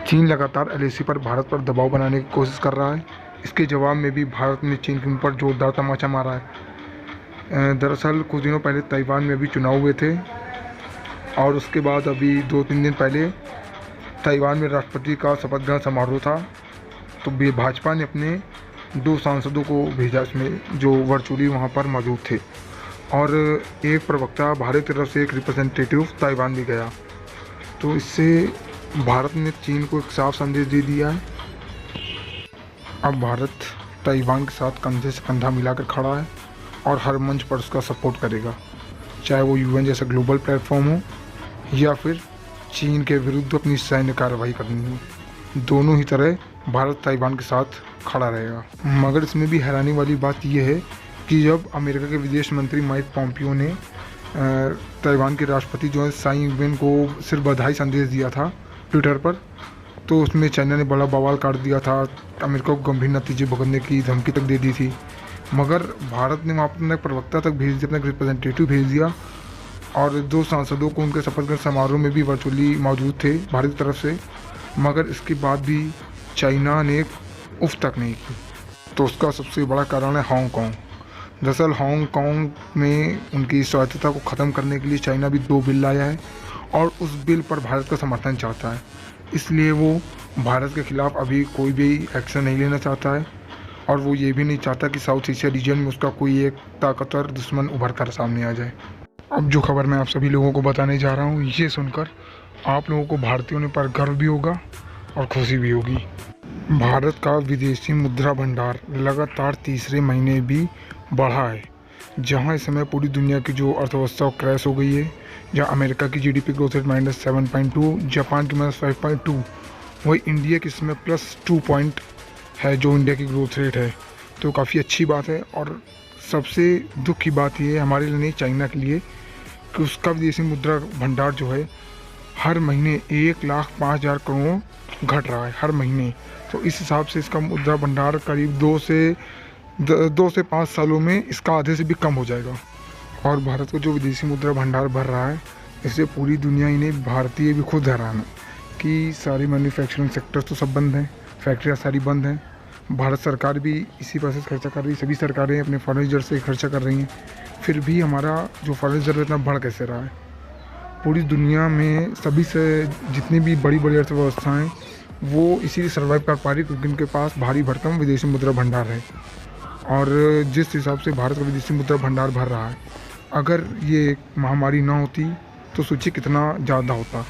चीन लगातार एलएसी पर भारत पर दबाव बनाने की कोशिश कर रहा है। इसके जवाब में भी भारत ने चीन के ऊपर जोरदार तमाचा मारा है। दरअसल कुछ दिनों पहले ताइवान में भी चुनाव हुए थे और उसके बाद अभी 2-3 दिन पहले ताइवान में राष्ट्रपति का शपथ ग्रहण समारोह था। तो भाजपा ने अपने 2 सांसदों को भेजा इसमें, जो वर्चुअली वहाँ पर मौजूद थे, और एक प्रवक्ता भारत की तरफ से एक रिप्रेजेंटेटिव ताइवान भी गया। तो इससे भारत ने चीन को एक साफ संदेश दे दिया है। अब भारत ताइवान के साथ कंधे से कंधा मिलाकर खड़ा है और हर मंच पर उसका सपोर्ट करेगा, चाहे वो यूएन जैसा ग्लोबल प्लेटफॉर्म हो या फिर चीन के विरुद्ध अपनी सैन्य कार्रवाई करनी हो। दोनों ही तरह भारत ताइवान के साथ खड़ा रहेगा। मगर इसमें भी हैरानी वाली बात यह है कि जब अमेरिका के विदेश मंत्री माइक पॉम्पियो ने ताइवान के राष्ट्रपति जो है साई इंगवेन को सिर्फ बधाई संदेश दिया था ट्विटर पर, तो उसमें चाइना ने बड़ा बवाल काट दिया था। अमेरिका को गंभीर नतीजे भुगतने की धमकी तक दे दी थी। मगर भारत ने वहाँ अपना प्रवक्ता तक भेज दिया, अपना रिप्रेजेंटेटिव भेज दिया, और 2 सांसदों को उनके शपथ ग्रहण समारोह में भी वर्चुअली मौजूद थे भारत की तरफ से। मगर इसके बाद भी चाइना ने उफ तक नहीं की। तो उसका सबसे बड़ा कारण है हांगकांग। दरअसल हांगकांग में उनकी स्वायत्तता को ख़त्म करने के लिए चाइना भी 2 बिल लाया है और उस बिल पर भारत का समर्थन चाहता है। इसलिए वो भारत के ख़िलाफ़ अभी कोई भी एक्शन नहीं लेना चाहता है, और वो ये भी नहीं चाहता कि साउथ एशिया रीजन में उसका कोई एक ताकतवर दुश्मन उभर कर सामने आ जाए। अब जो खबर मैं आप सभी लोगों को बताने जा रहा हूँ, ये सुनकर आप लोगों को भारतीय होने पर गर्व भी होगा और खुशी भी होगी। भारत का विदेशी मुद्रा भंडार लगातार तीसरे महीने भी बढ़ा है। जहां इस समय पूरी दुनिया की जो अर्थव्यवस्था क्रैश हो गई है, जहां अमेरिका की जीडीपी ग्रोथ रेट -7.2, जापान की -5.2, वही इंडिया की इसमें +2 पॉइंट है जो इंडिया की ग्रोथ रेट है। तो काफ़ी अच्छी बात है। और सबसे दुख की बात ये है हमारे लिए नहीं, चाइना के लिए, कि उसका विदेशी मुद्रा भंडार जो है हर महीने 1,05,000 करोड़ घट रहा है हर महीने। तो इस हिसाब से इसका मुद्रा भंडार करीब 2 से 5 सालों में इसका आधे से भी कम हो जाएगा। और भारत का जो विदेशी मुद्रा भंडार भर रहा है, इससे पूरी दुनिया ही नहीं, भारतीय भी खुद हैरान है कि सारी मैन्युफैक्चरिंग सेक्टर तो सब बंद हैं, फैक्ट्रियाँ सारी बंद हैं। भारत सरकार भी इसी पैसे से खर्चा कर रही है, सभी सरकारें अपने फॉरेन रिजर्व से खर्चा कर रही हैं, फिर भी हमारा जो फॉरेन रिजर्व इतना बढ़ कैसे रहा है। पूरी दुनिया में सभी से जितनी भी बड़ी बड़ी अर्थव्यवस्थाएँ वो इसीलिए सर्वाइव कर पा रही क्योंकि उनके पास भारी भरकम विदेशी मुद्रा भंडार है। और जिस हिसाब से भारत का विदेशी मुद्रा भंडार भर रहा है, अगर ये महामारी ना होती तो सोचिए कितना ज़्यादा होता।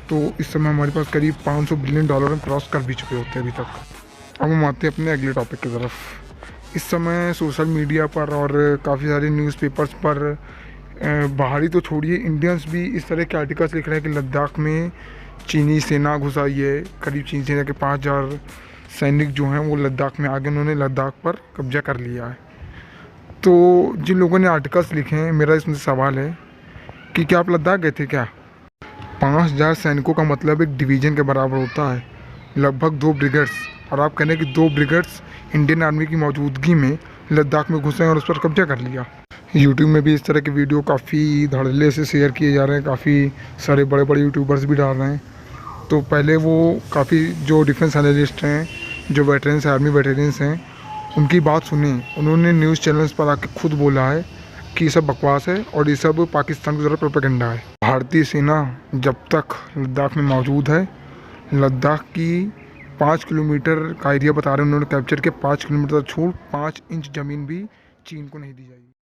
तो इस समय हमारे पास करीब $500 बिलियन हम क्रॉस कर भी चुके होते हैं अभी तक। अब हम आते हैं अपने अगले टॉपिक की तरफ। इस समय सोशल मीडिया पर और काफ़ी सारे न्यूज़पेपर्स पर बाहरी तो छोड़िए, इंडियंस भी इस तरह के आर्टिकल्स लिख रहे हैं कि लद्दाख में चीनी सेना घुस आई है। करीब चीनी सेना के 5,000 सैनिक जो हैं वो लद्दाख में आगे उन्होंने लद्दाख पर कब्जा कर लिया है। तो जिन लोगों ने आर्टिकल्स लिखे हैं, मेरा इसमें सवाल है कि क्या आप लद्दाख गए थे क्या? 5,000 सैनिकों का मतलब एक डिवीज़न के बराबर होता है, लगभग 2 ब्रिगेड्स। और आप कहने कि 2 ब्रिगेड्स इंडियन आर्मी की मौजूदगी में लद्दाख में घुसे और उस पर कब्जा कर लिया। यूट्यूब में भी इस तरह के वीडियो काफ़ी धड़ल्ले से शेयर किए जा रहे हैं, काफ़ी सारे बड़े बड़े यूट्यूबर्स भी डाल रहे हैं। तो पहले वो काफ़ी जो डिफेंस एनालिस्ट हैं, जो वेटरन्स आर्मी वेटरन्स हैं, उनकी बात सुनी। उन्होंने न्यूज़ चैनल्स पर आके खुद बोला है कि ये सब बकवास है और ये सब पाकिस्तान की तरफ प्रोपेगेंडा है। भारतीय सेना जब तक लद्दाख में मौजूद है, लद्दाख की 5 किलोमीटर का एरिया बता रहे हैं उन्होंने कैप्चर के, 5 किलोमीटर छोड़ 5 इंच ज़मीन भी चीन को नहीं दी जाएगी।